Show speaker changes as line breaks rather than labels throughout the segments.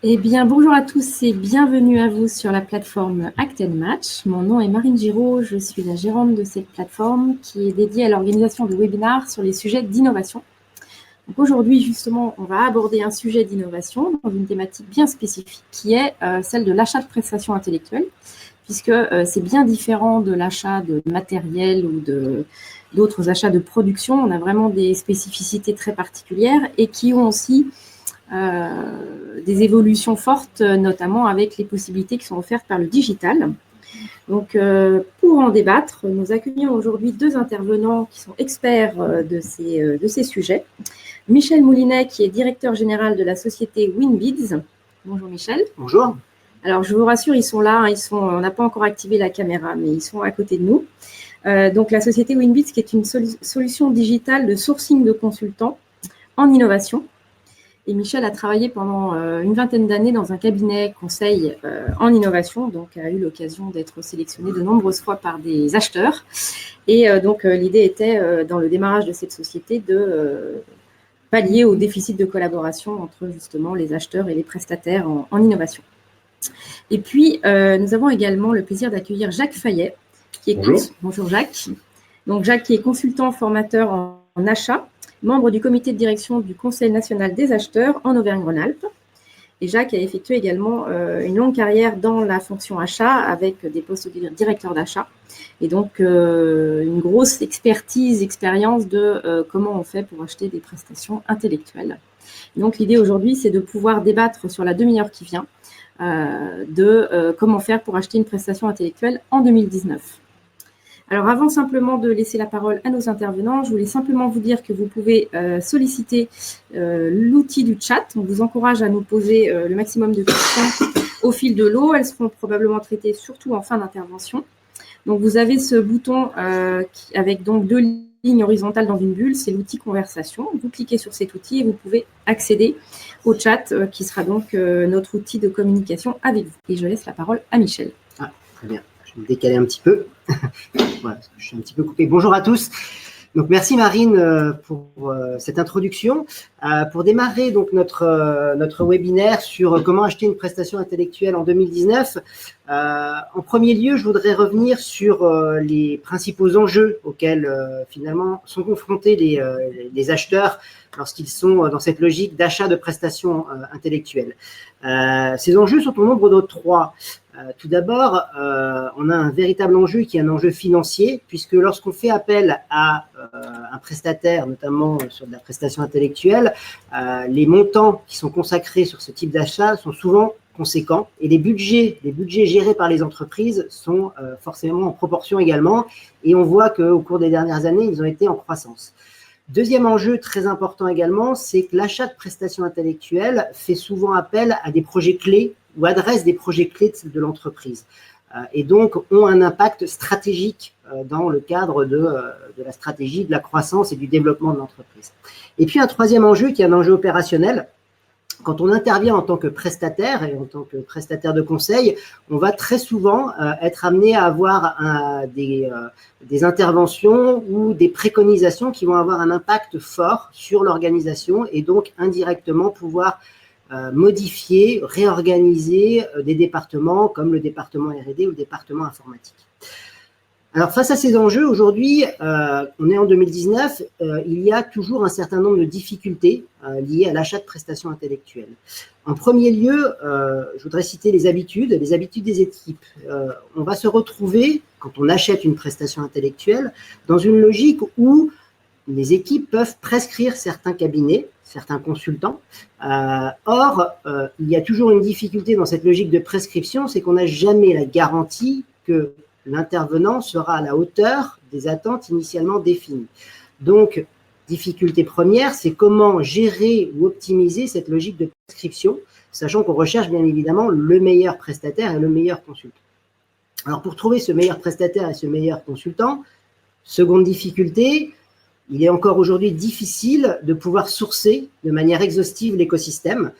Eh bien, bonjour à tous et bienvenue à vous sur la plateforme Act Match. Mon nom est Marine Giraud, je suis la gérante de cette plateforme qui est dédiée à l'organisation de webinaires sur les sujets d'innovation. Donc aujourd'hui, justement, on va aborder un sujet d'innovation dans une thématique bien spécifique qui est celle de l'achat de prestations intellectuelles, puisque c'est bien différent de l'achat de matériel ou d'autres achats de production. On a vraiment des spécificités très particulières et qui ont aussi des évolutions fortes, notamment avec les possibilités qui sont offertes par le digital. Donc, pour en débattre, nous accueillons aujourd'hui deux intervenants qui sont experts de ces sujets. Michel Moulinet, qui est directeur général de la société Winbids. Bonjour Michel.
Bonjour.
Alors, je vous rassure, ils sont là, on n'a pas encore activé la caméra, mais ils sont à côté de nous. Donc, la société Winbids, qui est une solution digitale de sourcing de consultants en innovation. Et Michel a travaillé pendant une vingtaine d'années dans un cabinet conseil en innovation, donc a eu l'occasion d'être sélectionné de nombreuses fois par des acheteurs. Et donc l'idée était, dans le démarrage de cette société, de pallier au déficit de collaboration entre justement les acheteurs et les prestataires en innovation. Et puis, nous avons également le plaisir d'accueillir Jacques Fayet, qui est Bonjour Jacques. Donc Jacques qui est consultant formateur en achat, membre du comité de direction du Conseil national des acheteurs en Auvergne-Rhône-Alpes. Et Jacques a effectué également une longue carrière dans la fonction achat avec des postes de directeur d'achat. Et donc, une grosse expérience de comment on fait pour acheter des prestations intellectuelles. Donc, l'idée aujourd'hui, c'est de pouvoir débattre sur la demi-heure qui vient de comment faire pour acheter une prestation intellectuelle en 2019. Alors, avant simplement de laisser la parole à nos intervenants, je voulais simplement vous dire que vous pouvez solliciter l'outil du chat. On vous encourage à nous poser le maximum de questions au fil de l'eau. Elles seront probablement traitées surtout en fin d'intervention. Donc, vous avez ce bouton avec donc deux lignes horizontales dans une bulle, c'est l'outil conversation. Vous cliquez sur cet outil et vous pouvez accéder au chat qui sera donc notre outil de communication avec vous. Et je laisse la parole à Michel.
Ah, très bien. Je vais me décaler un petit peu. Voilà, parce que je suis un petit peu coupé. Bonjour à tous. Donc, merci Marine pour cette introduction. Pour démarrer donc notre webinaire sur comment acheter une prestation intellectuelle en 2019, en premier lieu, je voudrais revenir sur les principaux enjeux auxquels finalement sont confrontés les acheteurs lorsqu'ils sont dans cette logique d'achat de prestations intellectuelles. Ces enjeux sont au nombre de 3. Tout d'abord, on a un véritable enjeu qui est un enjeu financier, puisque lorsqu'on fait appel à un prestataire, notamment sur de la prestation intellectuelle, les montants qui sont consacrés sur ce type d'achat sont souvent conséquents et les budgets gérés par les entreprises sont forcément en proportion également, et on voit qu'au cours des dernières années, ils ont été en croissance. Deuxième enjeu très important également, c'est que l'achat de prestations intellectuelles fait souvent appel à des projets clés ou adresse des projets clés de l'entreprise et donc ont un impact stratégique dans le cadre de la stratégie de la croissance et du développement de l'entreprise. Et puis un troisième enjeu qui est un enjeu opérationnel. Quand on intervient en tant que prestataire et en tant que prestataire de conseil, on va très souvent être amené à avoir des interventions ou des préconisations qui vont avoir un impact fort sur l'organisation et donc indirectement pouvoir modifier, réorganiser des départements comme le département R&D ou le département informatique. Alors, face à ces enjeux, aujourd'hui, on est en 2019, il y a toujours un certain nombre de difficultés liées à l'achat de prestations intellectuelles. En premier lieu, je voudrais citer les habitudes des équipes. On va se retrouver, quand on achète une prestation intellectuelle, dans une logique où les équipes peuvent prescrire certains cabinets, certains consultants. Or, il y a toujours une difficulté dans cette logique de prescription, c'est qu'on n'a jamais la garantie que l'intervenant sera à la hauteur des attentes initialement définies. Donc, difficulté première, c'est comment gérer ou optimiser cette logique de prescription, sachant qu'on recherche bien évidemment le meilleur prestataire et le meilleur consultant. Alors, pour trouver ce meilleur prestataire et ce meilleur consultant, seconde difficulté, il est encore aujourd'hui difficile de pouvoir sourcer de manière exhaustive l'écosystème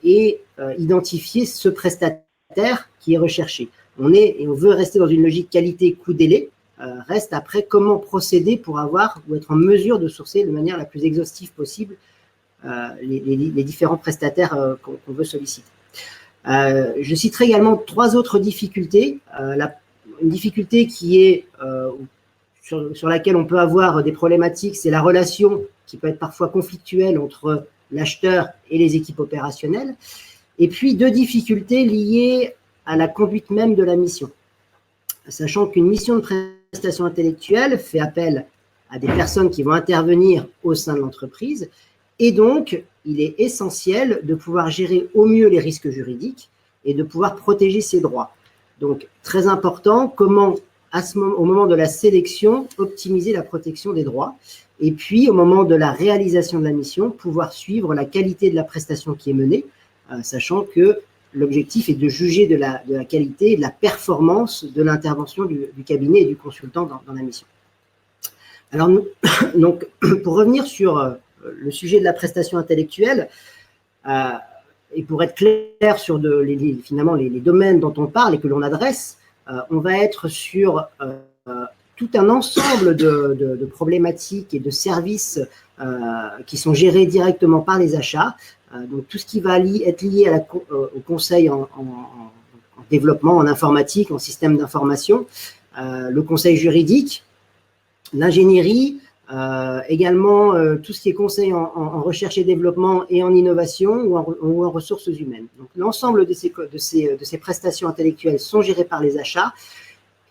et identifier ce prestataire qui est recherché. On veut rester dans une logique qualité-coût-délai, reste après comment procéder pour avoir ou être en mesure de sourcer de manière la plus exhaustive possible les différents prestataires qu'on veut solliciter. Je citerai également 3 autres difficultés. Une difficulté qui est sur laquelle on peut avoir des problématiques, c'est la relation qui peut être parfois conflictuelle entre l'acheteur et les équipes opérationnelles. Et puis 2 difficultés liées à la conduite même de la mission. Sachant qu'une mission de prestation intellectuelle fait appel à des personnes qui vont intervenir au sein de l'entreprise, et donc il est essentiel de pouvoir gérer au mieux les risques juridiques et de pouvoir protéger ses droits. Donc, très important, comment, au moment de la sélection, optimiser la protection des droits. Et puis, au moment de la réalisation de la mission, pouvoir suivre la qualité de la prestation qui est menée, sachant que l'objectif est de juger de la qualité et de la performance de l'intervention du cabinet et du consultant dans la mission. Alors, donc, pour revenir sur le sujet de la prestation intellectuelle, et pour être clair sur finalement les domaines dont on parle et que l'on adresse, on va être sur tout un ensemble de problématiques et de services qui sont gérés directement par les achats. Donc tout ce qui va être lié au conseil en développement, en informatique, en système d'information, le conseil juridique, l'ingénierie, également tout ce qui est conseil en recherche et développement et en innovation ou en ressources humaines. Donc l'ensemble de ces prestations intellectuelles sont gérées par les achats.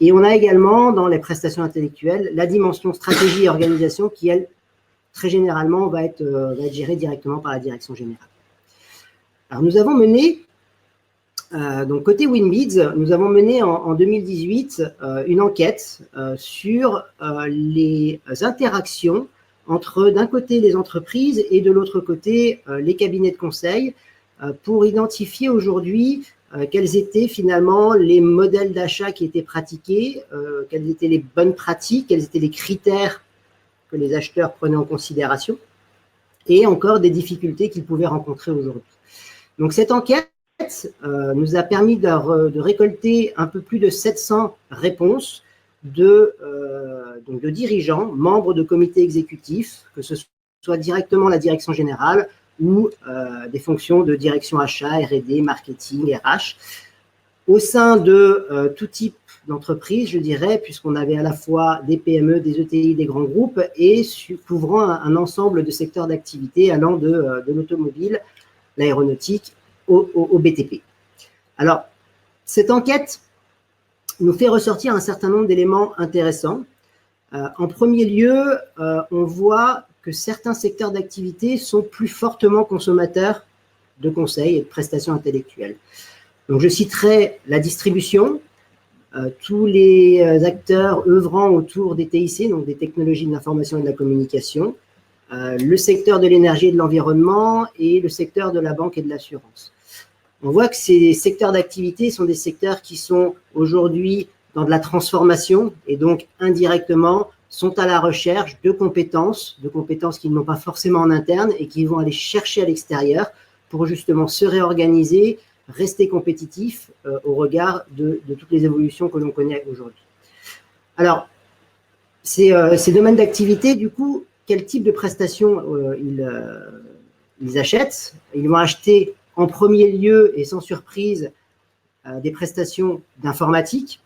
Et on a également dans les prestations intellectuelles la dimension stratégie et organisation qui, elle, très généralement, va être gérée directement par la direction générale. Alors nous avons mené, donc côté Winbids, nous avons mené en 2018 une enquête sur les interactions entre d'un côté les entreprises et de l'autre côté les cabinets de conseil pour identifier aujourd'hui quels étaient finalement les modèles d'achat qui étaient pratiqués, quelles étaient les bonnes pratiques, quels étaient les critères que les acheteurs prenaient en considération et encore des difficultés qu'ils pouvaient rencontrer aujourd'hui. Donc cette enquête nous a permis de récolter un peu plus de 700 réponses de dirigeants, membres de comités exécutifs, que ce soit directement la direction générale ou des fonctions de direction achat, R&D, marketing, RH, au sein de tout type d'entreprise, je dirais, puisqu'on avait à la fois des PME, des ETI, des grands groupes, et couvrant un ensemble de secteurs d'activité allant de l'automobile, l'aéronautique, au BTP. Alors, cette enquête nous fait ressortir un certain nombre d'éléments intéressants. En premier lieu, on voit que certains secteurs d'activité sont plus fortement consommateurs de conseils et de prestations intellectuelles. Donc, je citerai la distribution, tous les acteurs œuvrant autour des TIC, donc des technologies de l'information et de la communication, le secteur de l'énergie et de l'environnement et le secteur de la banque et de l'assurance. On voit que ces secteurs d'activité sont des secteurs qui sont aujourd'hui dans de la transformation et donc indirectement sont à la recherche de compétences qu'ils n'ont pas forcément en interne et qu'ils vont aller chercher à l'extérieur pour justement se réorganiser, rester compétitifs au regard de toutes les évolutions que l'on connaît aujourd'hui. Alors, ces domaines d'activité, du coup, quel type de prestations ils achètent? Ils vont acheter en premier lieu et sans surprise des prestations d'informatique,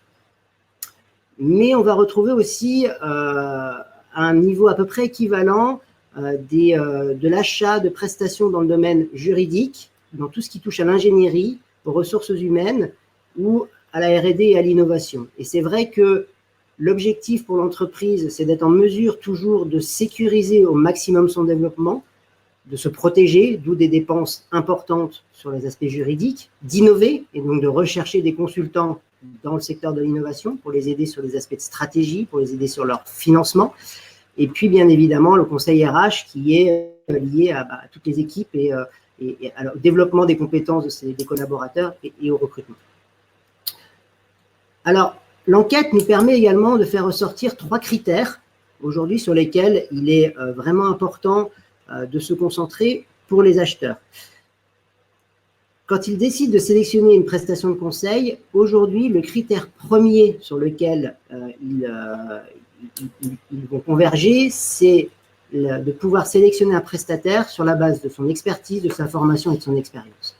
mais on va retrouver aussi à un niveau à peu près équivalent de l'achat de prestations dans le domaine juridique, dans tout ce qui touche à l'ingénierie, aux ressources humaines ou à la R&D et à l'innovation. Et c'est vrai que l'objectif pour l'entreprise, c'est d'être en mesure toujours de sécuriser au maximum son développement, de se protéger, d'où des dépenses importantes sur les aspects juridiques, d'innover et donc de rechercher des consultants dans le secteur de l'innovation pour les aider sur les aspects de stratégie, pour les aider sur leur financement. Et puis, bien évidemment, le conseil RH qui est lié à toutes les équipes et au développement des compétences des collaborateurs et au recrutement. Alors, l'enquête nous permet également de faire ressortir 3 critères aujourd'hui sur lesquels il est vraiment important de se concentrer pour les acheteurs. Quand ils décident de sélectionner une prestation de conseil, aujourd'hui, le critère premier sur lequel ils vont converger, c'est de pouvoir sélectionner un prestataire sur la base de son expertise, de sa formation et de son expérience.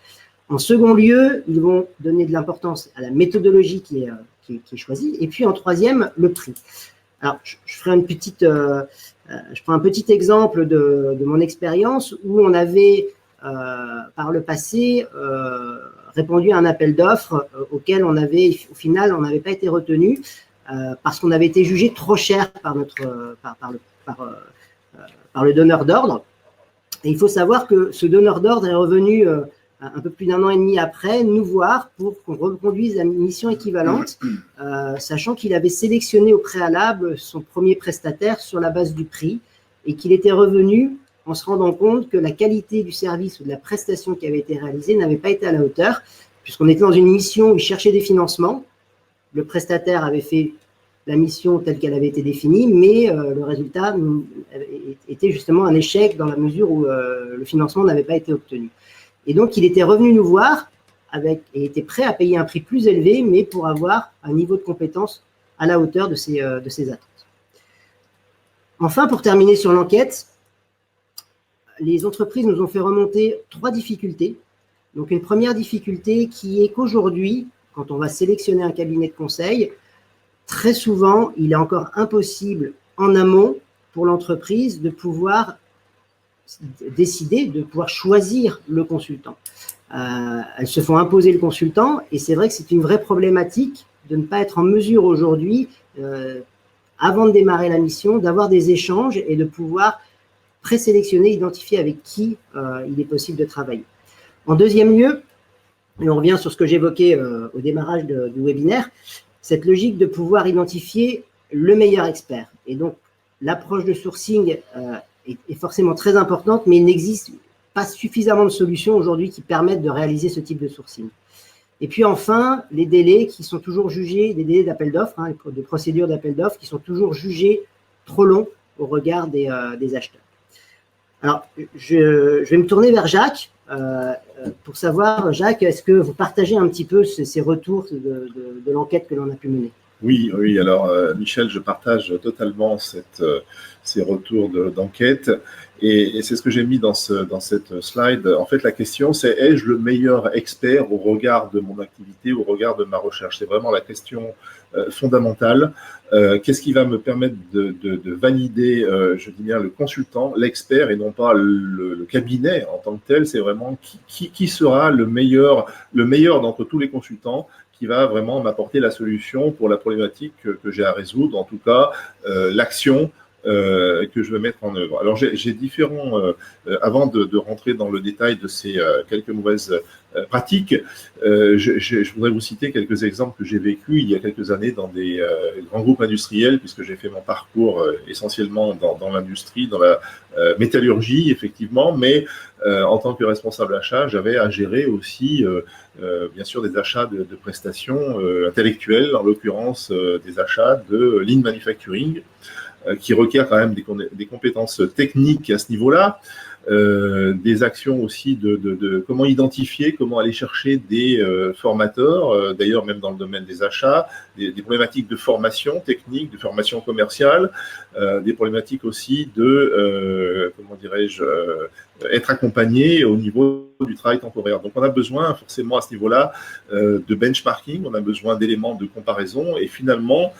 En second lieu, ils vont donner de l'importance à la méthodologie qui est choisie. Et puis, en troisième, le prix. Alors, je prends un petit exemple de mon expérience où on avait, par le passé, répondu à un appel d'offres auquel au final, on n'avait pas été retenu parce qu'on avait été jugé trop cher par le donneur d'ordre. Et il faut savoir que ce donneur d'ordre est revenu un peu plus d'un an et demi après nous voir pour qu'on reconduise la mission équivalente, sachant qu'il avait sélectionné au préalable son premier prestataire sur la base du prix et qu'il était revenu en se rendant compte que la qualité du service ou de la prestation qui avait été réalisée n'avait pas été à la hauteur, puisqu'on était dans une mission où il cherchait des financements. Le prestataire avait fait la mission telle qu'elle avait été définie, mais le résultat était justement un échec dans la mesure où le financement n'avait pas été obtenu. Et donc, il était revenu nous voir et était prêt à payer un prix plus élevé, mais pour avoir un niveau de compétence à la hauteur de ses attentes. Enfin, pour terminer sur l'enquête, les entreprises nous ont fait remonter 3 difficultés. Donc, une première difficulté qui est qu'aujourd'hui, quand on va sélectionner un cabinet de conseil, très souvent, il est encore impossible en amont pour l'entreprise de pouvoir décider, de pouvoir choisir le consultant. Elles se font imposer le consultant et c'est vrai que c'est une vraie problématique de ne pas être en mesure aujourd'hui, avant de démarrer la mission, d'avoir des échanges et de pouvoir présélectionner, identifier avec qui il est possible de travailler. En deuxième lieu, et on revient sur ce que j'évoquais au démarrage du webinaire, cette logique de pouvoir identifier le meilleur expert. Et donc, l'approche de sourcing est forcément très importante, mais il n'existe pas suffisamment de solutions aujourd'hui qui permettent de réaliser ce type de sourcing. Et puis enfin, les délais qui sont toujours jugés, des délais d'appel d'offres, de procédures d'appel d'offres qui sont toujours jugés trop longs au regard des acheteurs. Alors, je vais me tourner vers Jacques pour savoir, Jacques, est-ce que vous partagez un petit peu ces retours de l'enquête que l'on a pu mener?
Oui, alors Michel, je partage totalement ces retours d'enquête et c'est ce que j'ai mis dans cette slide. En fait, la question, c'est ai-je le meilleur expert au regard de mon activité, au regard de ma recherche? C'est vraiment la question fondamentale. Qu'est-ce qui va me permettre de valider, je dis bien, le consultant, l'expert et non pas le cabinet en tant que tel? C'est vraiment qui sera le meilleur d'entre tous les consultants qui va vraiment m'apporter la solution pour la problématique que j'ai à résoudre, en tout cas l'action que je vais mettre en œuvre. Alors j'ai différents, avant de rentrer dans le détail de ces quelques mauvaises pratiques, je voudrais vous citer quelques exemples que j'ai vécus il y a quelques années dans des grands groupes industriels, puisque j'ai fait mon parcours essentiellement dans l'industrie, dans la métallurgie, effectivement, mais en tant que responsable achat, j'avais à gérer aussi, bien sûr, des achats de prestations intellectuelles, en l'occurrence des achats de lean manufacturing, qui requiert quand même des compétences techniques à ce niveau-là, des actions aussi de comment identifier, comment aller chercher des formateurs, d'ailleurs même dans le domaine des achats, des problématiques de formation technique, de formation commerciale, des problématiques aussi de, comment dirais-je, être accompagné au niveau du travail temporaire. Donc on a besoin forcément à ce niveau-là de benchmarking, on a besoin d'éléments de comparaison et finalement,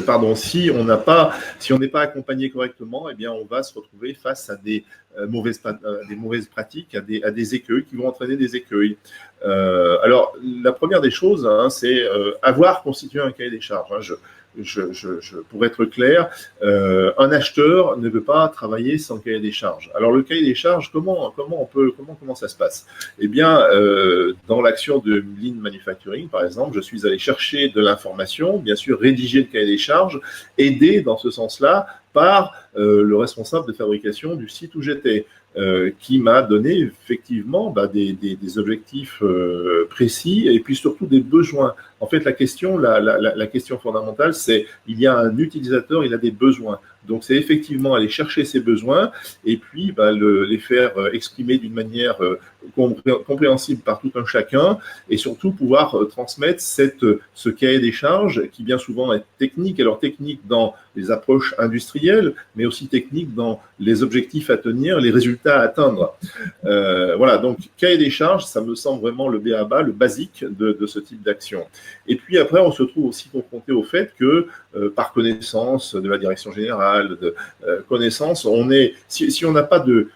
pardon, si on n'est pas accompagné correctement, eh bien, on va se retrouver face à des mauvaises pratiques, à des écueils qui vont entraîner des écueils. Alors, la première des choses, c'est avoir constitué un cahier des charges. Pour être clair, un acheteur ne veut pas travailler sans cahier des charges. Alors, le cahier des charges, comment ça se passe? Eh bien, dans l'action de lean manufacturing, par exemple, je suis allé chercher de l'information, bien sûr, rédiger le cahier des charges, aider dans ce sens-là par le responsable de fabrication du site où j'étais, qui m'a donné effectivement des objectifs précis et puis surtout des besoins. En fait, la question fondamentale, c'est il y a un utilisateur, il a des besoins. Donc, c'est effectivement aller chercher ces besoins et puis les faire exprimer d'une manière compréhensible par tout un chacun et surtout pouvoir transmettre ce cahier des charges qui bien souvent est technique. Alors, technique dans les approches industrielles, mais aussi technique dans les objectifs à tenir, les résultats à atteindre. Voilà, donc cahier des charges, ça me semble vraiment le b.a.-ba, le basique de ce type d'action. Et puis après, on se trouve aussi confronté au fait que, par connaissance de la direction générale, de connaissance, si on n'a pas de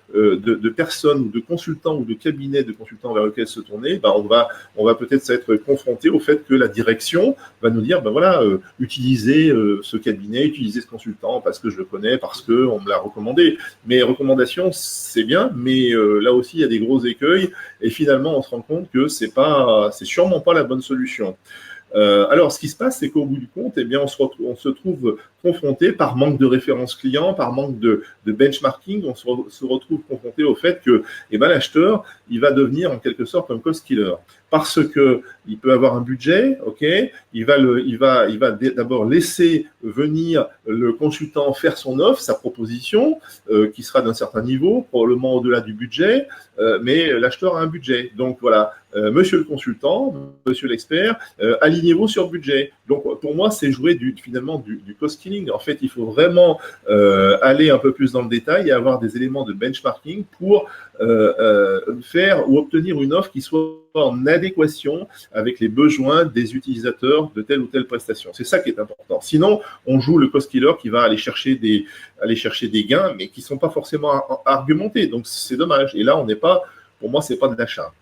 personnes ou de consultants ou de cabinets de consultants vers lesquels se tourner, on va peut-être s'être confronté au fait que la direction va nous dire, voilà, utilisez ce cabinet, utilisez ce consultant parce que je le connais, parce qu'on me l'a recommandé. Mais recommandations, c'est bien, mais là aussi, il y a des gros écueils et finalement, on se rend compte que c'est sûrement pas la bonne solution. Alors, ce qui se passe, c'est qu'au bout du compte, eh bien, on se trouve confronté par manque de références clients, par manque de benchmarking, on se retrouve confronté au fait que l'acheteur, il va devenir en quelque sorte un cost killer. Parce qu'il peut avoir un budget, ok, il va d'abord laisser venir le consultant faire son offre, sa proposition, qui sera d'un certain niveau, probablement au-delà du budget, mais l'acheteur a un budget. Donc voilà, monsieur le consultant, monsieur l'expert, alignez-vous sur budget. Donc pour moi, c'est jouer finalement du cost killing. En fait, il faut vraiment aller un peu plus dans le détail et avoir des éléments de benchmarking pour faire ou obtenir une offre qui soit en adéquation avec les besoins des utilisateurs de telle ou telle prestation. C'est ça qui est important. Sinon, on joue le cost killer qui va aller chercher des gains, mais qui ne sont pas forcément argumentés. Donc, c'est dommage. Et là, pour moi, ce n'est pas de l'achat.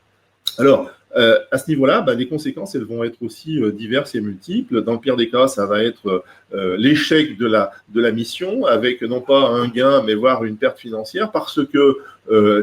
Alors, à ce niveau-là, les conséquences, elles vont être aussi diverses et multiples. Dans le pire des cas, ça va être l'échec de la mission, avec non pas un gain, mais voire une perte financière, parce que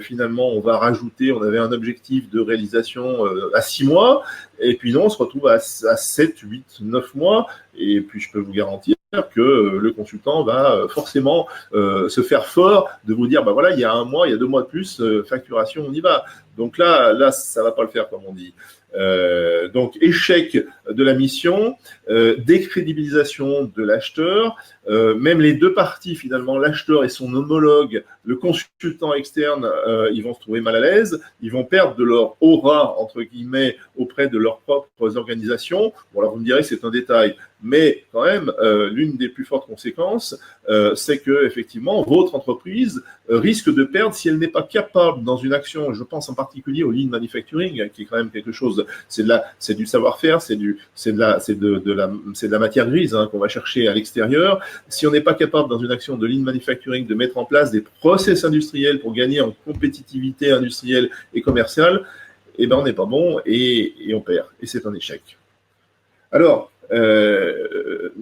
finalement, on avait un objectif de réalisation à 6 mois, et puis non, on se retrouve à 7, 8, 9 mois, et puis je peux vous garantir que le consultant va forcément se faire fort de vous dire, voilà, il y a 1 mois, il y a 2 mois de plus, facturation, on y va. Donc là, ça va pas le faire, comme on dit. Donc, échec de la mission, décrédibilisation de l'acheteur, même les deux parties, finalement, l'acheteur et son homologue, le consultant externe, ils vont se trouver mal à l'aise, ils vont perdre de leur aura, entre guillemets, auprès de leurs propres organisations. Bon, alors vous me direz, c'est un détail, mais quand même, l'une des plus fortes conséquences, c'est que, effectivement, votre entreprise risque de perdre si elle n'est pas capable, dans une action, je pense en particulier au lean manufacturing, qui est quand même quelque chose, c'est du savoir-faire, c'est de la matière grise qu'on va chercher à l'extérieur. Si on n'est pas capable, dans une action de lean manufacturing, de mettre en place des process industriels pour gagner en compétitivité industrielle et commerciale, on n'est pas bon et on perd. Et c'est un échec. Alors,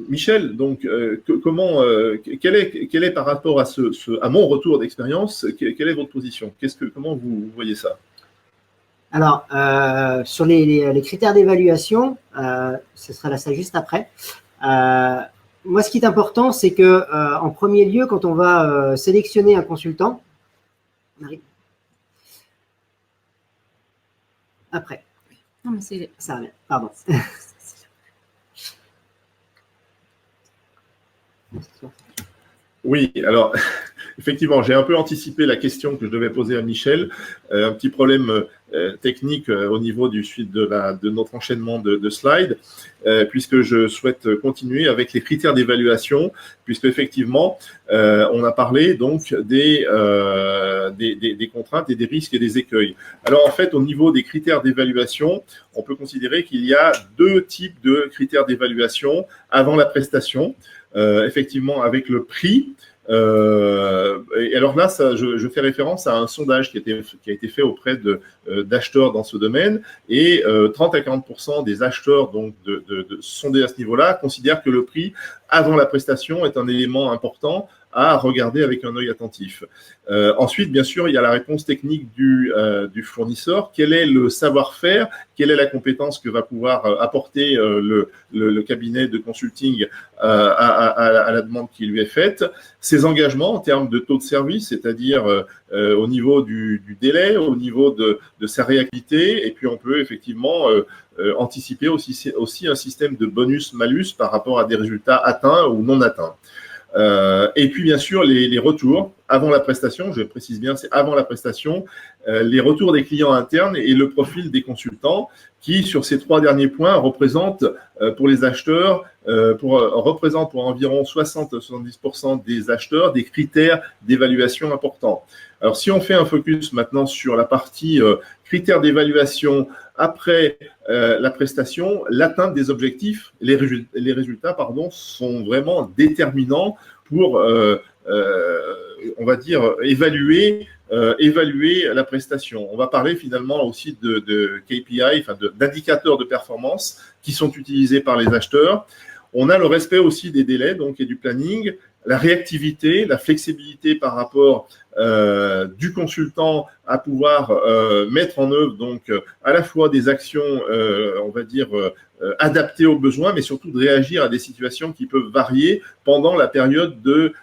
Michel, donc, quel est par rapport à mon retour d'expérience, quelle est votre position? Comment vous voyez ça?
Alors, sur les critères d'évaluation, ce sera là ça juste après. Moi, ce qui est important, c'est que en premier lieu, quand on va sélectionner un consultant, après.
Non, mais c'est
ça, pardon.
Oui, alors, effectivement, j'ai un peu anticipé la question que je devais poser à Michel. Un petit problème technique au niveau du suite de notre enchaînement de slides, puisque je souhaite continuer avec les critères d'évaluation, puisque effectivement, on a parlé donc des contraintes et des risques et des écueils. Alors, en fait, au niveau des critères d'évaluation, on peut considérer qu'il y a 2 types de critères d'évaluation avant la prestation. Effectivement, avec le prix. Et alors là, je fais référence à un sondage qui a été fait auprès d'acheteurs dans ce domaine, et 30 à 40% des acheteurs donc de sondés à ce niveau-là considèrent que le prix avant la prestation est un élément important à regarder avec un œil attentif. Ensuite, bien sûr, il y a la réponse technique du fournisseur. Quel est le savoir-faire? Quelle est la compétence que va pouvoir apporter le cabinet de consulting à la demande qui lui est faite? Ses engagements en termes de taux de service, c'est-à-dire au niveau du délai, au niveau de sa réactivité, et puis on peut effectivement anticiper aussi un système de bonus-malus par rapport à des résultats atteints ou non atteints. Et puis, bien sûr, les retours avant la prestation, je précise bien, c'est avant la prestation, les retours des clients internes et le profil des consultants qui, sur ces 3 derniers points, représentent pour les acheteurs, représentent pour environ 60-70% des acheteurs des critères d'évaluation importants. Alors, si on fait un focus maintenant sur la partie critères d'évaluation après la prestation, l'atteinte des objectifs, les résultats, sont vraiment déterminants pour, on va dire, évaluer la prestation. On va parler finalement aussi de KPI, d'indicateurs de performance qui sont utilisés par les acheteurs. On a le respect aussi des délais donc, et du planning, la réactivité, la flexibilité par rapport du consultant à pouvoir mettre en œuvre donc à la fois des actions, on va dire, adaptées aux besoins, mais surtout de réagir à des situations qui peuvent varier pendant la période de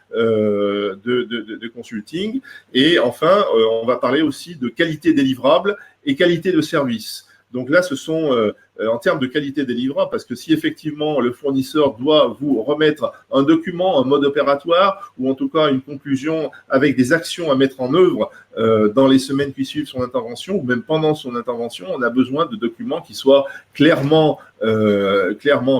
consulting. Et enfin, on va parler aussi de qualité délivrable et qualité de service. Donc là, ce sont en termes de qualité délivrable, parce que si effectivement le fournisseur doit vous remettre un document, un mode opératoire, ou en tout cas une conclusion avec des actions à mettre en œuvre dans les semaines qui suivent son intervention, ou même pendant son intervention, on a besoin de documents qui soient clairement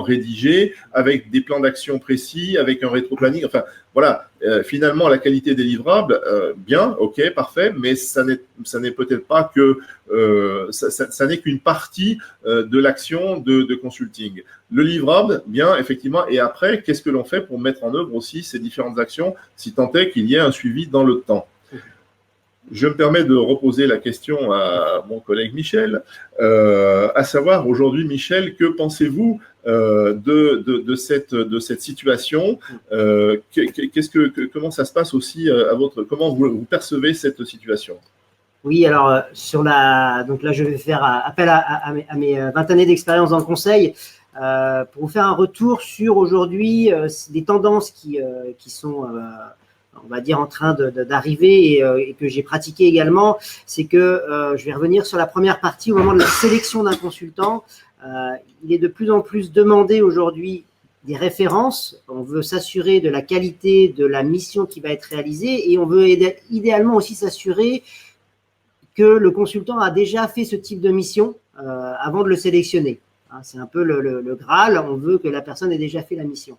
rédigés, avec des plans d'action précis, avec un rétro-planning. Enfin, voilà, finalement, la qualité délivrable, bien, ok, parfait, mais ça n'est peut-être pas que ça n'est qu'une partie de l'action de consulting. Le livrable, bien, effectivement, et après, qu'est-ce que l'on fait pour mettre en œuvre aussi ces différentes actions, si tant est qu'il y ait un suivi dans le temps. Je me permets de reposer la question à mon collègue Michel, à savoir aujourd'hui, Michel, que pensez-vous de cette situation? Comment ça se passe aussi comment vous percevez cette situation?
Oui, alors donc là je vais faire appel à mes 20 années d'expérience dans le conseil pour vous faire un retour sur aujourd'hui des tendances qui sont on va dire en train d'arriver et que j'ai pratiqué également. C'est que je vais revenir sur la première partie au moment de la sélection d'un consultant. Il est de plus en plus demandé aujourd'hui des références. On veut s'assurer de la qualité de la mission qui va être réalisée et on veut idéalement aussi s'assurer que le consultant a déjà fait ce type de mission avant de le sélectionner. C'est un peu le Graal, on veut que la personne ait déjà fait la mission.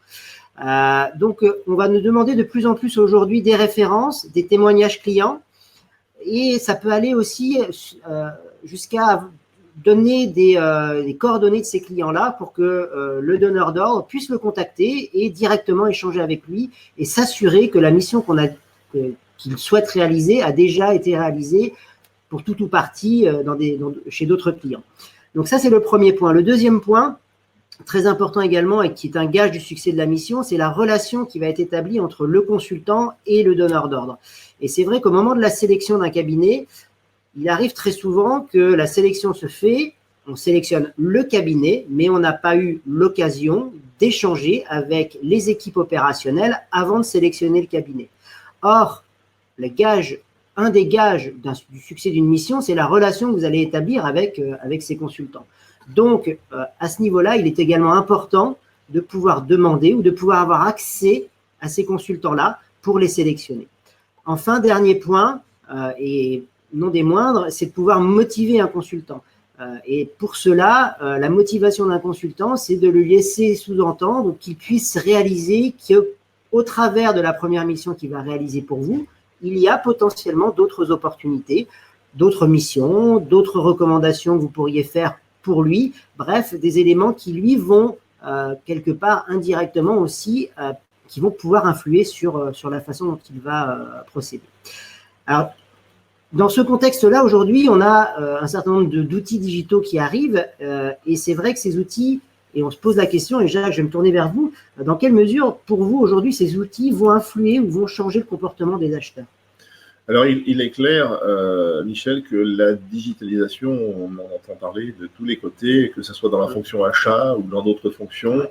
Donc, on va nous demander de plus en plus aujourd'hui des références, des témoignages clients, et ça peut aller aussi jusqu'à donner des coordonnées de ces clients-là pour que le donneur d'ordre puisse le contacter et directement échanger avec lui et s'assurer que la mission qu'il souhaite réaliser a déjà été réalisée pour tout ou partie chez d'autres clients. Donc ça, c'est le premier point. Le deuxième point, très important également et qui est un gage du succès de la mission, c'est la relation qui va être établie entre le consultant et le donneur d'ordre. Et c'est vrai qu'au moment de la sélection d'un cabinet, il arrive très souvent que la sélection se fait, on sélectionne le cabinet, mais on n'a pas eu l'occasion d'échanger avec les équipes opérationnelles avant de sélectionner le cabinet. Or, un des gages du succès d'une mission, c'est la relation que vous allez établir avec ces consultants. Donc, à ce niveau-là, il est également important de pouvoir demander ou de pouvoir avoir accès à ces consultants-là pour les sélectionner. Enfin, dernier point, et non des moindres, c'est de pouvoir motiver un consultant. Et pour cela, la motivation d'un consultant, c'est de lui laisser sous-entendre qu'il puisse réaliser qu'au travers de la première mission qu'il va réaliser pour vous, il y a potentiellement d'autres opportunités, d'autres missions, d'autres recommandations que vous pourriez faire pour lui. Bref, des éléments qui lui vont quelque part indirectement aussi, qui vont pouvoir influer sur la façon dont il va procéder. Alors, dans ce contexte-là, aujourd'hui, on a un certain nombre d'outils digitaux qui arrivent et c'est vrai que ces outils, et on se pose la question, et Jacques, je vais me tourner vers vous, dans quelle mesure, pour vous, aujourd'hui, ces outils vont influer ou vont changer le comportement des acheteurs?
Alors, il est clair, Michel, que la digitalisation, on en entend parler de tous les côtés, que ce soit dans la fonction achat ou dans d'autres fonctions.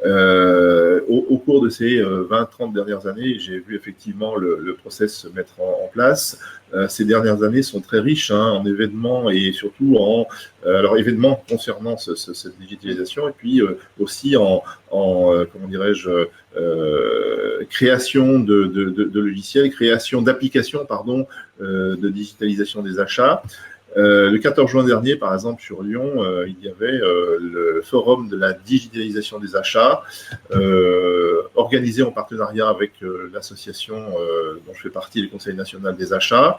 Au cours de ces 20-30 dernières années, j'ai vu effectivement le process se mettre en place. Ces dernières années sont très riches en événements et surtout événements concernant cette digitalisation et puis aussi en comment dirais-je, création de logiciels, création d'applications, pardon, de digitalisation des achats. Le 14 juin dernier, par exemple, sur Lyon, il y avait le forum de la digitalisation des achats, organisé en partenariat avec l'association dont je fais partie, le Conseil national des achats.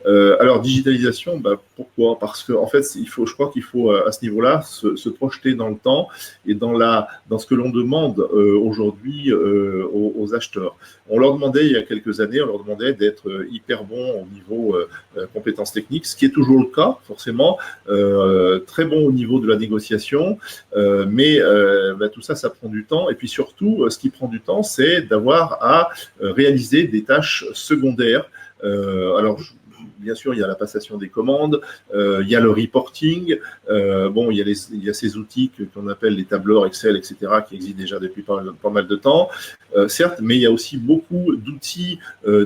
Alors, digitalisation, pourquoi? Parce qu'en fait, je crois qu'il faut, à ce niveau-là, se projeter dans le temps et dans ce que l'on demande aujourd'hui aux acheteurs. On leur demandait, il y a quelques années, d'être hyper bons au niveau compétences techniques, ce qui est toujours le cas, forcément, très bon au niveau de la négociation, mais tout ça, ça prend du temps. Et puis surtout, ce qui prend du temps, c'est d'avoir à réaliser des tâches secondaires. Alors, bien sûr, il y a la passation des commandes, il y a le reporting, il y a ces outils qu'on appelle les tableurs Excel, etc., qui existent déjà depuis pas mal de temps, certes, mais il y a aussi beaucoup d'outils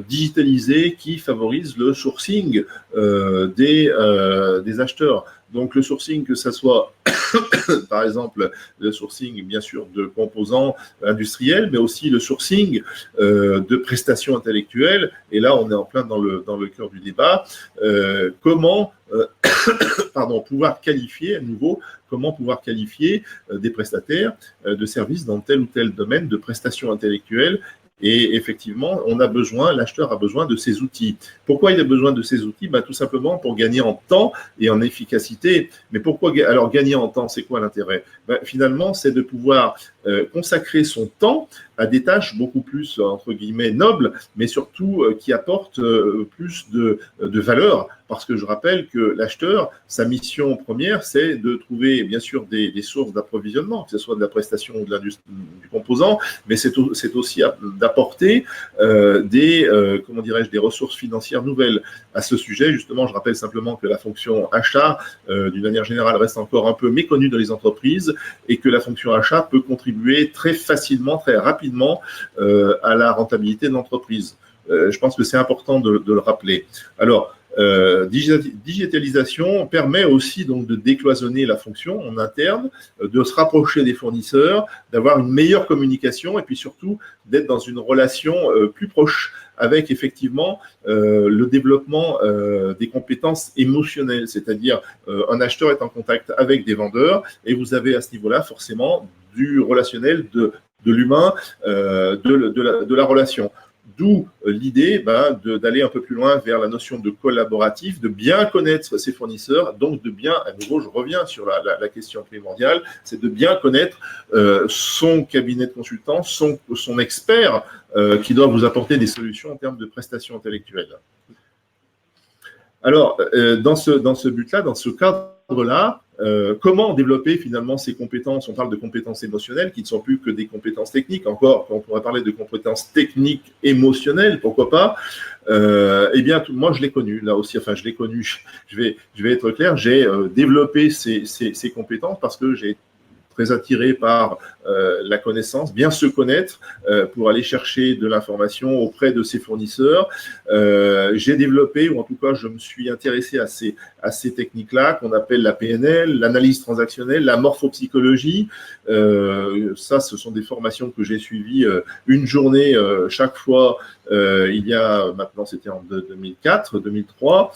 digitalisés qui favorisent le sourcing des acheteurs. Donc, le sourcing, que ce soit, par exemple, le sourcing, bien sûr, de composants industriels, mais aussi le sourcing de prestations intellectuelles. Et là, on est en plein dans le cœur du débat. Comment pouvoir qualifier, à nouveau, des prestataires de services dans tel ou tel domaine de prestations intellectuelles. Et effectivement, l'acheteur a besoin de ces outils. Pourquoi il a besoin de ces outils? Tout simplement pour gagner en temps et en efficacité. Mais pourquoi? Alors, gagner en temps, c'est quoi l'intérêt? Finalement, c'est de pouvoir consacrer son temps à des tâches beaucoup plus, entre guillemets, nobles, mais surtout qui apportent plus de valeur. Parce que je rappelle que l'acheteur, sa mission première, c'est de trouver, bien sûr, des sources d'approvisionnement, que ce soit de la prestation ou du composant, mais c'est aussi d'apporter des ressources financières nouvelles. À ce sujet, justement, je rappelle simplement que la fonction achat, d'une manière générale, reste encore un peu méconnue dans les entreprises et que la fonction achat peut contribuer très facilement, très rapidement à la rentabilité de l'entreprise. Je pense que c'est important de le rappeler. Alors, digitalisation permet aussi donc de décloisonner la fonction en interne, de se rapprocher des fournisseurs, d'avoir une meilleure communication et puis surtout d'être dans une relation plus proche avec effectivement le développement des compétences émotionnelles, c'est-à-dire un acheteur est en contact avec des vendeurs et vous avez à ce niveau-là forcément du relationnel, de l'humain, de la relation. D'où l'idée d'aller un peu plus loin vers la notion de collaboratif, de bien connaître ses fournisseurs, donc de bien, à nouveau, je reviens sur la question primordiale, c'est de bien connaître son cabinet de consultants, son expert qui doit vous apporter des solutions en termes de prestations intellectuelles. Alors, dans ce but-là, dans ce cadre-là, comment développer finalement ces compétences? On parle de compétences émotionnelles qui ne sont plus que des compétences techniques. Encore, on pourrait parler de compétences techniques émotionnelles, pourquoi pas? Moi, je l'ai connu, là aussi, je l'ai connu, je vais être clair, j'ai développé ces compétences parce que j'ai très attiré par la connaissance, bien se connaître pour aller chercher de l'information auprès de ses fournisseurs. J'ai développé, ou en tout cas, je me suis intéressé à ces techniques-là qu'on appelle la PNL, l'analyse transactionnelle, la morphopsychologie. Ça, ce sont des formations que j'ai suivies une journée chaque fois. Il y a maintenant, c'était en 2004, 2003.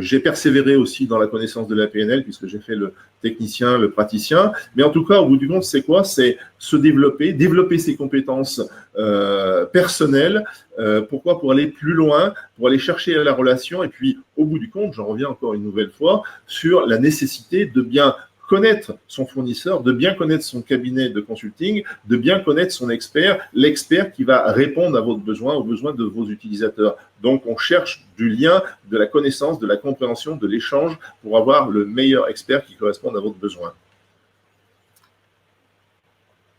J'ai persévéré aussi dans la connaissance de la PNL puisque j'ai fait le technicien, le praticien. Mais en tout cas, au bout du compte, c'est quoi? C'est se développer ses compétences personnelles. Pourquoi? Pour aller plus loin, pour aller chercher la relation. Et puis, au bout du compte, j'en reviens encore une nouvelle fois sur la nécessité de bien connaître son fournisseur, de bien connaître son cabinet de consulting, de bien connaître son expert, l'expert qui va répondre à votre besoin, aux besoins de vos utilisateurs. Donc, on cherche du lien, de la connaissance, de la compréhension, de l'échange pour avoir le meilleur expert qui corresponde à votre besoin.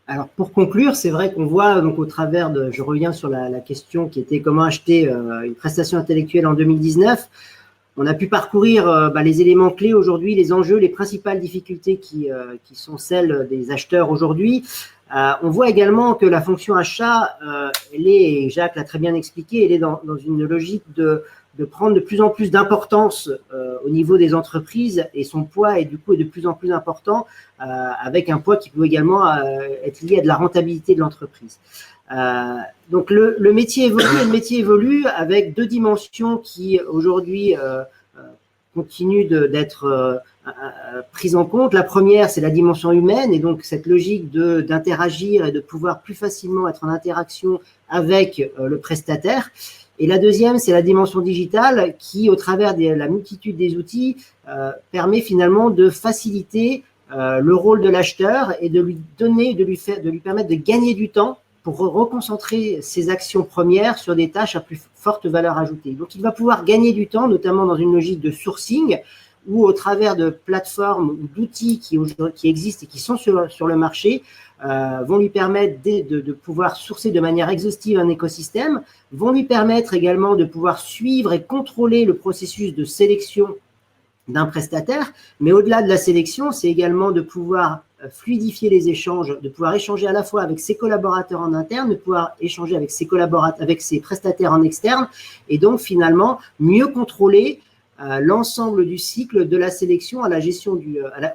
Alors, pour conclure, c'est vrai qu'on voit donc au travers de, je reviens sur la question qui était comment acheter une prestation intellectuelle en 2019. On a pu parcourir les éléments clés aujourd'hui, les enjeux, les principales difficultés qui sont celles des acheteurs aujourd'hui. On voit également que la fonction achat, elle est, et Jacques l'a très bien expliqué, elle est dans une logique de prendre de plus en plus d'importance au niveau des entreprises, et son poids est du coup de plus en plus important, avec un poids qui peut également être lié à de la rentabilité de l'entreprise. Donc le métier évolue, et le métier évolue avec deux dimensions qui aujourd'hui continuent d'être prises en compte. La première, c'est la dimension humaine, et donc cette logique d'interagir et de pouvoir plus facilement être en interaction avec le prestataire. Et la deuxième, c'est la dimension digitale qui, au travers de la multitude des outils, permet finalement de faciliter le rôle de l'acheteur et de lui permettre de gagner du temps pour reconcentrer ses actions premières sur des tâches à plus forte valeur ajoutée. Donc, il va pouvoir gagner du temps, notamment dans une logique de sourcing, ou au travers de plateformes ou d'outils qui existent et qui sont sur le marché, vont lui permettre de pouvoir sourcer de manière exhaustive un écosystème, vont lui permettre également de pouvoir suivre et contrôler le processus de sélection d'un prestataire, mais au-delà de la sélection, c'est également de pouvoir fluidifier les échanges, de pouvoir échanger à la fois avec ses collaborateurs en interne, de pouvoir échanger avec ses prestataires en externe, et donc finalement mieux contrôler l'ensemble du cycle de la sélection à la gestion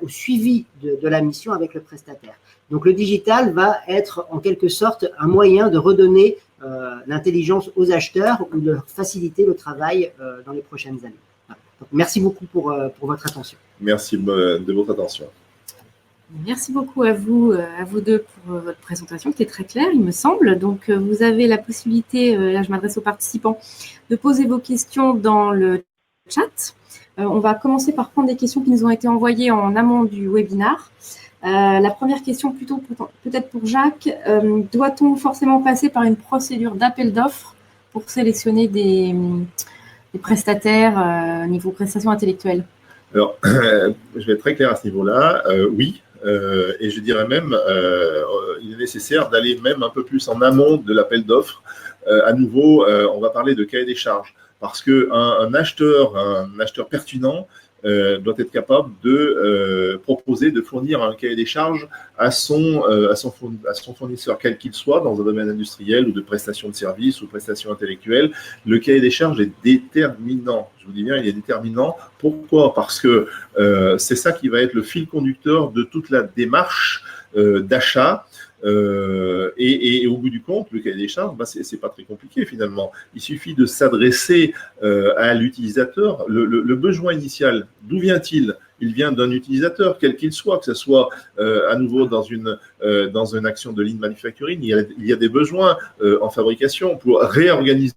au suivi de la mission avec le prestataire. Donc le digital va être en quelque sorte un moyen de redonner l'intelligence aux acheteurs ou de leur faciliter le travail dans les prochaines années. Donc, merci beaucoup pour votre attention.
Merci de votre attention.
Merci beaucoup à vous deux pour votre présentation qui est très claire, il me semble. Donc, vous avez la possibilité, là je m'adresse aux participants, de poser vos questions dans le chat. On va commencer par prendre des questions qui nous ont été envoyées en amont du webinaire. La première question, peut-être pour Jacques, doit-on forcément passer par une procédure d'appel d'offres pour sélectionner des prestataires niveau prestation intellectuelle?
Alors, je vais être très clair à ce niveau-là. Oui, et je dirais même, il est nécessaire d'aller même un peu plus en amont de l'appel d'offres. À nouveau, on va parler de cahier des charges, parce qu'un acheteur pertinent doit être capable de proposer, de fournir un cahier des charges à son fournisseur, quel qu'il soit, dans un domaine industriel ou de prestation de services ou prestation intellectuelle. Le cahier des charges est déterminant. Je vous dis bien, il est déterminant. Pourquoi? Parce que c'est ça qui va être le fil conducteur de toute la démarche d'achat. Et au bout du compte, le cahier des charges, c'est pas très compliqué finalement. Il suffit de s'adresser à l'utilisateur. Le besoin initial, d'où vient-il? Il vient d'un utilisateur, quel qu'il soit, que ce soit à nouveau dans une action de lean manufacturing. Il y a des besoins en fabrication pour réorganiser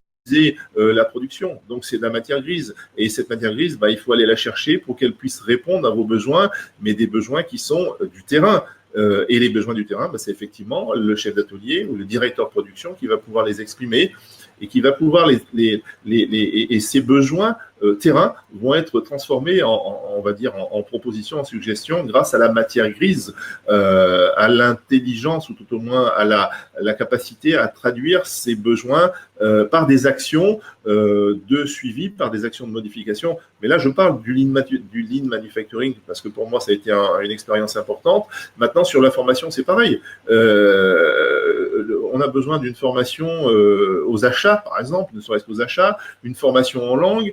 la production. Donc, c'est de la matière grise. Et cette matière grise, il faut aller la chercher pour qu'elle puisse répondre à vos besoins, mais des besoins qui sont du terrain. Et les besoins du terrain, c'est effectivement le chef d'atelier ou le directeur de production qui va pouvoir les exprimer et qui va pouvoir et ces besoins terrain vont être transformés on va dire en propositions, en suggestions grâce à la matière grise, à l'intelligence ou tout au moins à la capacité à traduire ces besoins par des actions de suivi, par des actions de modification. Mais là, je parle du lean manufacturing parce que pour moi, ça a été une expérience importante. Maintenant, sur la formation, c'est pareil. On a besoin d'une formation aux achats, par exemple, ne serait-ce qu'aux achats, une formation en langue,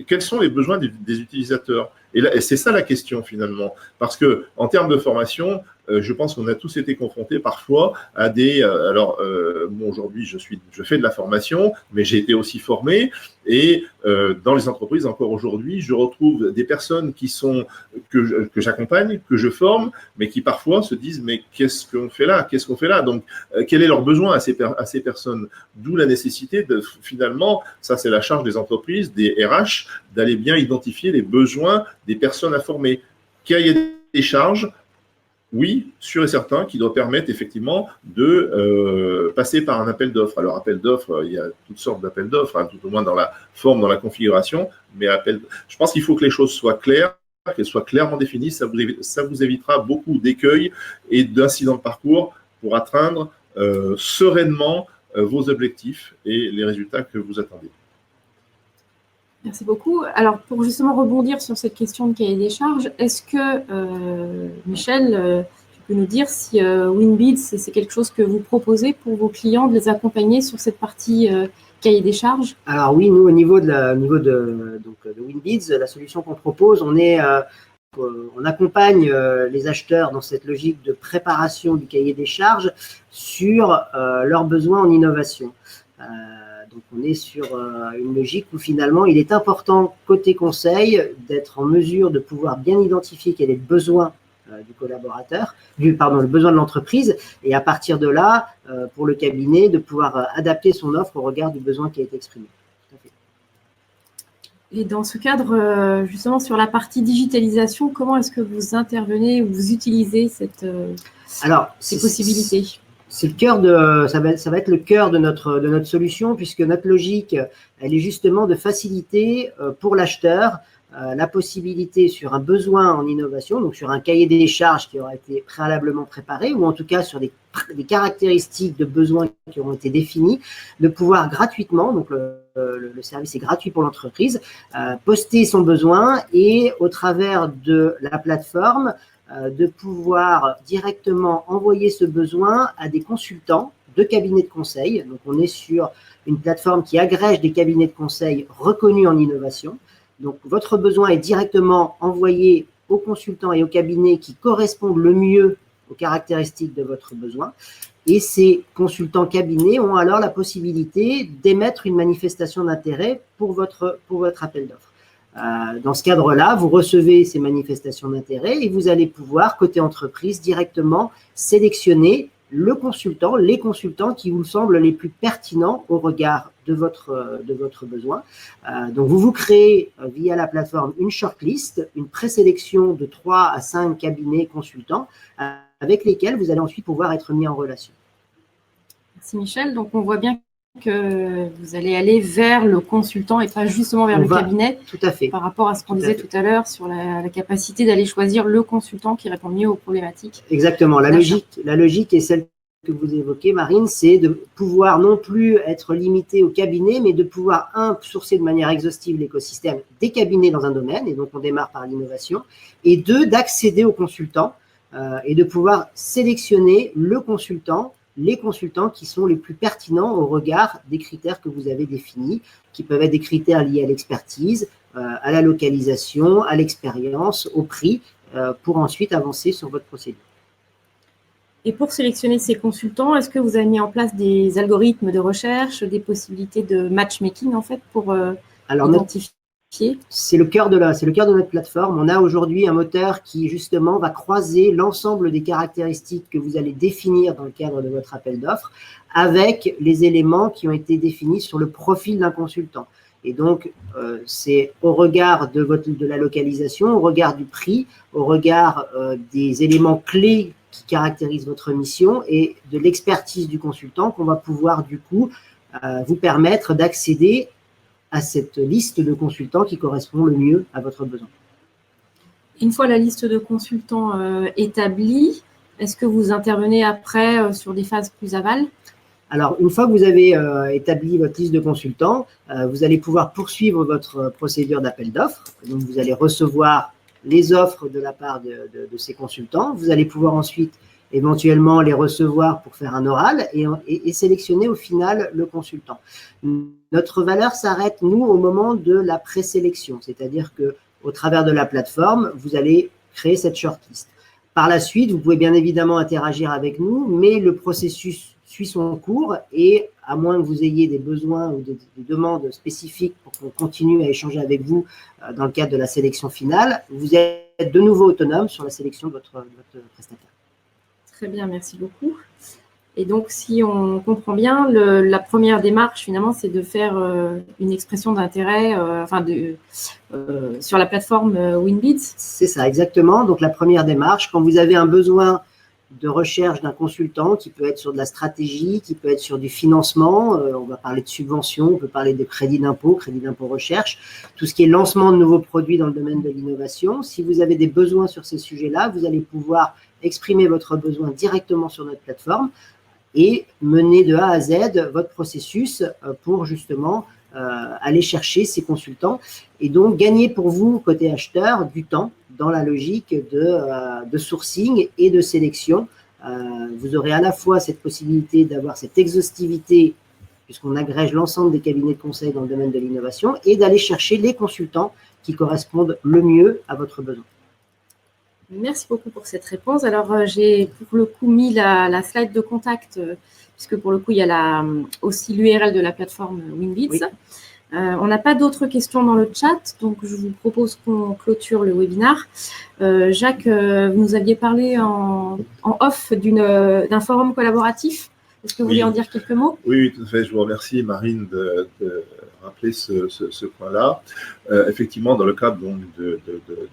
quels sont les besoins des utilisateurs? Et c'est ça la question finalement, parce que en termes de formation, je pense qu'on a tous été confrontés parfois à des. Aujourd'hui, je fais de la formation, mais j'ai été aussi formé. Et dans les entreprises, encore aujourd'hui, je retrouve des personnes que j'accompagne, que je forme, mais qui parfois se disent mais qu'est-ce qu'on fait là? Donc, quel est leur besoin à ces personnes? D'où la nécessité de finalement, ça c'est la charge des entreprises, des RH, d'aller bien identifier les besoins des personnes à former. Cahier des charges, oui, sûr et certain, qui doit permettre effectivement de passer par un appel d'offres. Alors, appel d'offres, il y a toutes sortes d'appels d'offres, tout au moins dans la forme, dans la configuration, mais je pense qu'il faut que les choses soient claires, qu'elles soient clairement définies. Ça vous évitera beaucoup d'écueils et d'incidents de parcours pour atteindre sereinement vos objectifs et les résultats que vous attendez.
Merci beaucoup. Alors, pour justement rebondir sur cette question de cahier des charges, est-ce que, Michel, tu peux nous dire si Winbids, c'est quelque chose que vous proposez pour vos clients, de les accompagner sur cette partie cahier des charges?
Alors oui, nous, au niveau de Winbids, la solution qu'on propose, on accompagne les acheteurs dans cette logique de préparation du cahier des charges sur leurs besoins en innovation. Donc, on est sur une logique où finalement, il est important, côté conseil, d'être en mesure de pouvoir bien identifier quel est le besoin du collaborateur, le besoin de l'entreprise, et à partir de là, pour le cabinet, de pouvoir adapter son offre au regard du besoin qui a été exprimé. Tout à fait.
Et dans ce cadre, justement, sur la partie digitalisation, comment est-ce que vous intervenez ou vous utilisez ces possibilités?
C'est le cœur ça va être le cœur de notre solution, puisque notre logique, elle est justement de faciliter pour l'acheteur la possibilité sur un besoin en innovation, donc sur un cahier des charges qui aura été préalablement préparé, ou en tout cas sur des caractéristiques de besoins qui auront été définies, de pouvoir gratuitement, donc le service est gratuit pour l'entreprise, poster son besoin et au travers de la plateforme, de pouvoir directement envoyer ce besoin à des consultants de cabinets de conseil. Donc, on est sur une plateforme qui agrège des cabinets de conseil reconnus en innovation. Donc, votre besoin est directement envoyé aux consultants et aux cabinets qui correspondent le mieux aux caractéristiques de votre besoin. Et ces consultants cabinets ont alors la possibilité d'émettre une manifestation d'intérêt pour votre appel d'offres. Dans ce cadre-là, vous recevez ces manifestations d'intérêt et vous allez pouvoir, côté entreprise, directement sélectionner les consultants qui vous semblent les plus pertinents au regard de votre besoin. Donc, vous créez via la plateforme une shortlist, une présélection de 3 à 5 cabinets consultants avec lesquels vous allez ensuite pouvoir être mis en relation.
Merci Michel. Donc, on voit bien que vous allez aller vers le consultant et pas justement vers le cabinet.
Tout à fait.
Par rapport à ce qu'on disait tout à l'heure sur la capacité d'aller choisir le consultant qui répond mieux aux problématiques.
Exactement. La logique est celle que vous évoquez, Marine, c'est de pouvoir non plus être limité au cabinet, mais de pouvoir, sourcer de manière exhaustive l'écosystème des cabinets dans un domaine, et donc on démarre par l'innovation, et 2, d'accéder aux consultants et de pouvoir sélectionner les consultants qui sont les plus pertinents au regard des critères que vous avez définis, qui peuvent être des critères liés à l'expertise, à la localisation, à l'expérience, au prix, pour ensuite avancer sur votre procédure.
Et pour sélectionner ces consultants, est-ce que vous avez mis en place des algorithmes de recherche, des possibilités de matchmaking en fait pour identifier?
C'est le cœur de notre plateforme. On a aujourd'hui un moteur qui justement va croiser l'ensemble des caractéristiques que vous allez définir dans le cadre de votre appel d'offres avec les éléments qui ont été définis sur le profil d'un consultant. Et donc, c'est au regard de la localisation, au regard du prix, au regard des éléments clés qui caractérisent votre mission et de l'expertise du consultant qu'on va pouvoir du coup vous permettre d'accéder à cette liste de consultants qui correspond le mieux à votre besoin.
Une fois la liste de consultants établie, est-ce que vous intervenez après sur des phases plus aval?
Alors, une fois que vous avez établi votre liste de consultants, vous allez pouvoir poursuivre votre procédure d'appel d'offres. Donc, vous allez recevoir les offres de la part de ces consultants. Vous allez pouvoir ensuite éventuellement les recevoir pour faire un oral et sélectionner au final le consultant. Notre valeur s'arrête, nous, au moment de la présélection, c'est-à-dire qu'au travers de la plateforme, vous allez créer cette shortlist. Par la suite, vous pouvez bien évidemment interagir avec nous, mais le processus suit son cours et à moins que vous ayez des besoins ou des demandes spécifiques pour qu'on continue à échanger avec vous dans le cadre de la sélection finale, vous êtes de nouveau autonome sur la sélection de votre prestataire.
Très bien, merci beaucoup. Et donc, si on comprend bien, la première démarche, finalement, c'est de faire une expression d'intérêt sur la plateforme Winbids.
C'est ça, exactement. Donc, la première démarche, quand vous avez un besoin de recherche d'un consultant qui peut être sur de la stratégie, qui peut être sur du financement, on va parler de subventions, on peut parler de crédit d'impôt recherche, tout ce qui est lancement de nouveaux produits dans le domaine de l'innovation. Si vous avez des besoins sur ces sujets-là, vous allez pouvoir exprimer votre besoin directement sur notre plateforme et mener de A à Z votre processus pour justement aller chercher ces consultants et donc gagner pour vous, côté acheteur, du temps dans la logique de sourcing et de sélection. Vous aurez à la fois cette possibilité d'avoir cette exhaustivité puisqu'on agrège l'ensemble des cabinets de conseil dans le domaine de l'innovation, et d'aller chercher les consultants qui correspondent le mieux à votre besoin.
Merci beaucoup pour cette réponse. Alors, j'ai pour le coup mis la slide de contact, puisque pour le coup, il y a aussi l'URL de la plateforme Winbits. Oui. On n'a pas d'autres questions dans le chat, donc je vous propose qu'on clôture le webinaire. Jacques, vous nous aviez parlé en off d'un forum collaboratif. Est-ce que vous voulez en dire quelques mots?
Oui, tout à fait. Je vous remercie, Marine, de rappeler ce point-là. Effectivement, dans le cadre donc,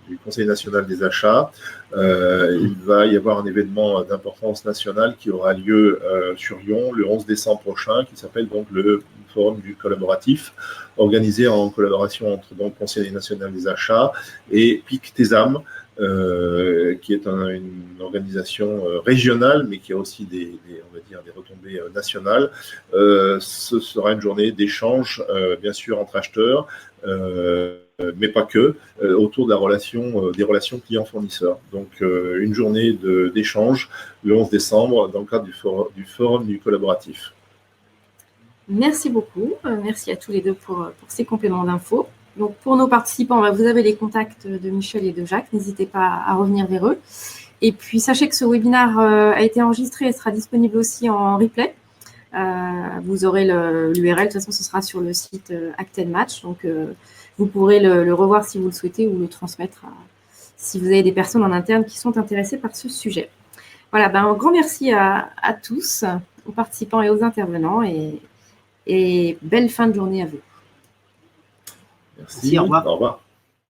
du Conseil national des achats, il va y avoir un événement d'importance nationale qui aura lieu sur Lyon le 11 décembre prochain, qui s'appelle donc le Forum du collaboratif, organisé en collaboration entre donc Conseil national des achats et PIC TESAM, qui est une organisation régionale, mais qui a aussi on va dire, des retombées nationales. Ce sera une journée d'échange, bien sûr, entre acheteurs, mais pas que, autour de des relations clients-fournisseurs. Donc, une journée d'échange le 11 décembre dans le cadre du forum du collaboratif.
Merci beaucoup. Merci à tous les deux pour ces compléments d'infos. Donc, pour nos participants, vous avez les contacts de Michel et de Jacques. N'hésitez pas à revenir vers eux. Et puis, sachez que ce webinaire a été enregistré et sera disponible aussi en replay. Vous aurez l'URL. De toute façon, ce sera sur le site Act & Match. Donc, vous pourrez le revoir si vous le souhaitez ou le transmettre si vous avez des personnes en interne qui sont intéressées par ce sujet. Voilà, un grand merci à tous, aux participants et aux intervenants. Et belle fin de journée à vous.
Merci, au revoir. Au revoir.